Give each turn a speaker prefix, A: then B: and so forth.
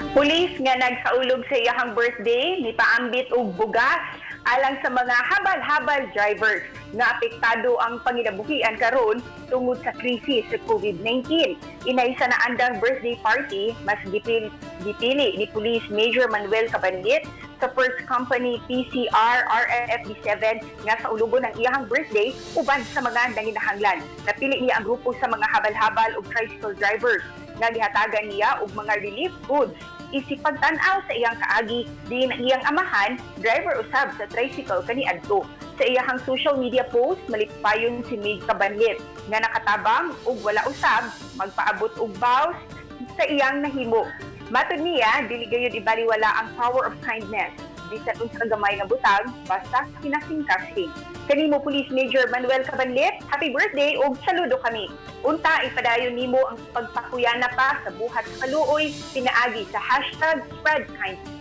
A: Pulis nga nagsaulog sa iyahang birthday, nipaambit og bugas alang sa mga habal-habal drivers nga apektado ang panginabuhian karon tungod sa krisis sa COVID-19. Inay sa naandang birthday party, mas gipili ni Police Major Manuel Cabanlit sa First Company PCR RFFD7 nga sa ulugon ng iyahang birthday uban sa mga nanginahanglan. Napili niya ang grupo sa mga habal-habal ug tricycle drivers nga gihatagan niya og mga relief goods. Isip pagtan-aw sa iyang kaagi, diin ang iyang amahan, driver usab sa tricycle kaniadto. Sa iyahang social media post, malipayon si Mig Cabanlit nga nakatabang ug wala usab magpaabot og baws sa iyang nahimo. Matud niya, dili gayud ibaliwala ang power of kindness. Bisan unsa gamay nga butag, basta kinasing-kasing. Kanimo Police Major Manuel Cabanlit, happy birthday ug saludo kami. Unta, ipadayon nimo ang pagpakuyana pa sa buhat sa kaluoy, pinaagi sa #SpreadKindness.